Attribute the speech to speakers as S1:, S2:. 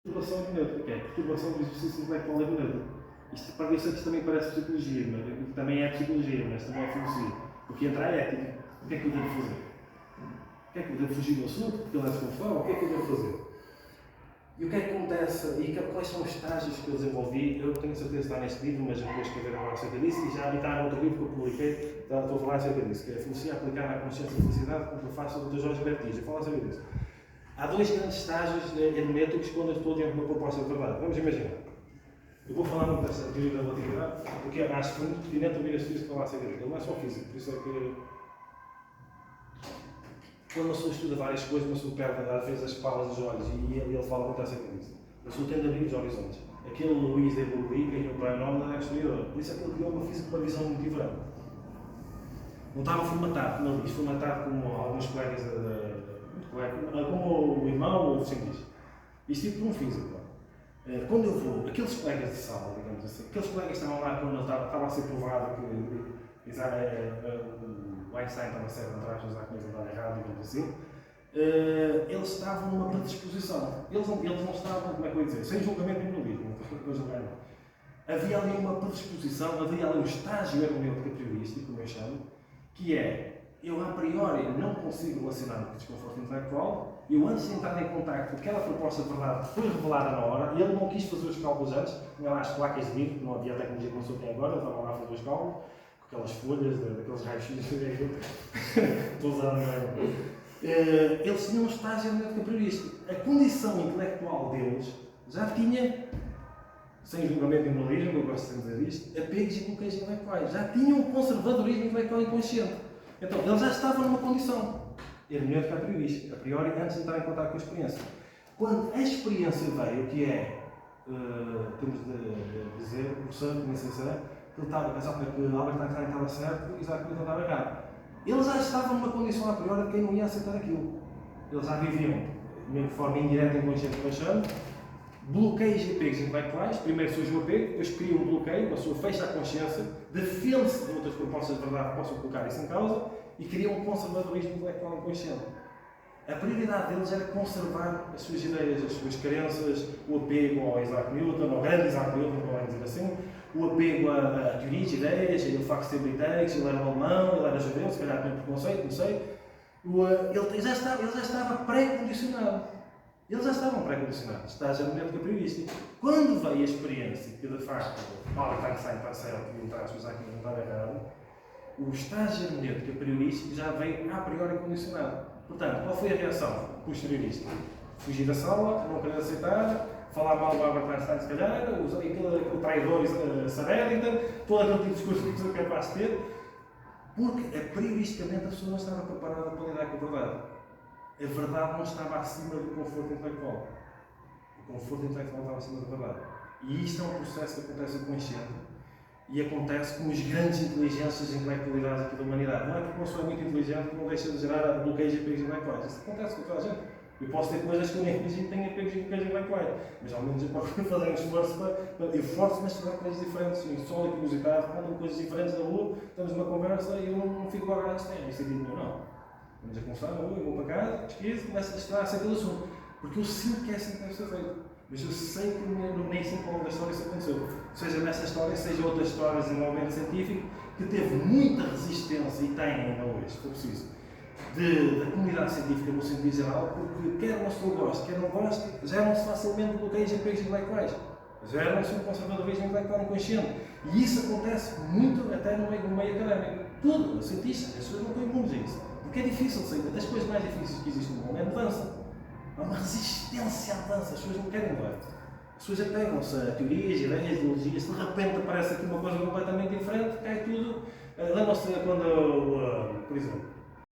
S1: Perturbação hermenêutica, que é a perturbação do exercício intelectual hermenêutico. Isto, para isso aqui também parece psicologia, mas também é psicologia, mas também é filosofia. Porque entra a ética. O que é que eu devo fazer? O que é que eu devo fugir do assunto? Porque ele é desconfortável? O que é que eu devo fazer? E o que é que acontece? E quais são os estágios que eu desenvolvi? Eu tenho certeza que está neste livro, mas eu vou escrever agora acerca disso e já está no outro livro que eu publiquei, estou a falar acerca disso, que é a filosofia aplicada à consciência e felicidade, com o prefácio do Jorge Bertis. Eu falo acerca disso. Há dois grandes estágios hermenêuticos quando eu estou diante de uma proposta de verdade. Vamos imaginar. Eu vou falar muito dessa teoria da relatividade, porque acho que é muito pertinente ouvir as físicas falar acerca disso. Ele não é só físico, por isso é que quando uma pessoa estuda várias coisas, uma pessoa perde às vezes as palavras dos olhos e ele fala muito acerca disso. A pessoa tende a abrir os horizontes. Aquele Luís de Broglie ganhou para a nome da destruidora. Por isso é que ele criou uma física com uma visão muito diferente. Não estava formatado, como ele diz, formatado como alguns colegas, como o irmão ou o cientista. Isto tipo por um físico. Quando eu vou, aqueles colegas de sala, digamos assim, aqueles colegas que estavam lá quando ele estava a ser provado que o Einstein estava certo, entre aspas, a coisa estava errada, digamos assim, eles estavam numa predisposição. Eles não estavam, como é que eu ia dizer, sem julgamento nem moralismo, havia ali uma predisposição, havia ali um estágio hermenêutico a priorístico, como eu chamo, que é, eu a priori não consigo relacionar-me com o desconforto intelectual, eu antes de entrar em contacto com aquela proposta de verdade que foi revelada na hora, e ele não quis fazer os cálculos antes, tinha lá as placas de vidro, não havia a tecnologia que não se tem agora, ele estava lá a fazer os cálculos, com aquelas folhas, daqueles raios-x, estou usando eles tinham um estágio hermenêutico a priorístico. A condição intelectual deles já tinha, sem julgamento e moralismo, eu gosto de dizer isto, apegos e bloqueios intelectuais. Já tinham um conservadorismo intelectual inconsciente. Então, eles já estavam numa condição hermenêutica a priorística, a priori, antes de entrar em contato com a experiência. Quando a experiência veio, que é, temos de dizer, o professor, nem sei se é, que Albert Einstein estava certo e Isaac Newton estava errado. Eles já estavam numa condição a priori de quem não ia aceitar aquilo. Eles já viviam, de forma indireta e inconsciente, baixando, bloqueios e apegos intelectuais. Primeiro surge o apego, depois cria um bloqueio, a pessoa fecha a consciência, defende-se de outras propostas de verdade que possam colocar isso em causa e cria um conservadorismo intelectual inconsciente. A prioridade deles era conservar as suas ideias, as suas crenças, o apego ao Isaac Newton, ao grande Isaac Newton, vamos dizer assim, o apego a teorias, ideias, o facto de ser britânico, ele era alemão, ele era judeu, se calhar tinha preconceito, não sei. Ele já estava pré-condicionado. Eles já estavam pré-condicionados, estágio hermenêutico a priorístico. Quando veio a experiência que, de facto, Albert Einstein está certo e o Isaac Newton estava errado, o estágio hermenêutico a priorístico já veio a priori condicionado. Portanto, qual foi a reação posteriorista? Fugir da sala, não querer aceitar, falar mal do Albert Einstein, se calhar, aquele traidor sarédita, todo aquele tipo de discurso que sou capaz de ter, porque, prioristicamente, a pessoa não estava preparada para lidar com a verdade. A verdade não estava acima do conforto intelectual. O conforto intelectual estava acima da verdade. E isto é um processo que acontece inconsciente e acontece com as grandes inteligências e intelectualidades aqui da humanidade. Não é porque uma pessoa é muito inteligente que não deixa de gerar bloqueios e apegos intelectuais. Isso acontece com toda a gente. Eu posso ter coisas que eu nem imagino que tenho apegos e bloqueios intelectuais, mas ao menos eu posso fazer um esforço para eu forço-me a estudar coisas diferentes. Eu sou ali curiosidade, mandam coisas diferentes na rua, estamos numa conversa e eu não fico agora a estranho. Isso é tipo, não. Vamos a conversar na rua, eu vou para casa, pesquiso, começo a estudar acerca do assunto. Porque eu sinto que é assim que deve ser feito. Mas eu sei que nem sempre ao longo da história isso aconteceu. Seja nessa história, seja outras histórias em desenvolvimento científico, que teve muita resistência, e tem ainda hoje, se for preciso, da comunidade científica no sentido geral, porque quer uma pessoa goste, quer não goste, geram-se facilmente bloqueios e apegos intelectuais. Geram-se um conservadorismo intelectual inconsciente. E isso acontece muito até no meio académico. Tudo, os cientistas, as pessoas não estão imunes a isso. Porque é difícil de sair. Das coisas mais difíceis que existem no mundo é a mudança. Há uma resistência à mudança, as pessoas não querem mudar. As pessoas apegam-se a teorias, ideias, ideologias, de repente aparece aqui uma coisa completamente diferente, cai tudo. Lembram-se quando, por exemplo,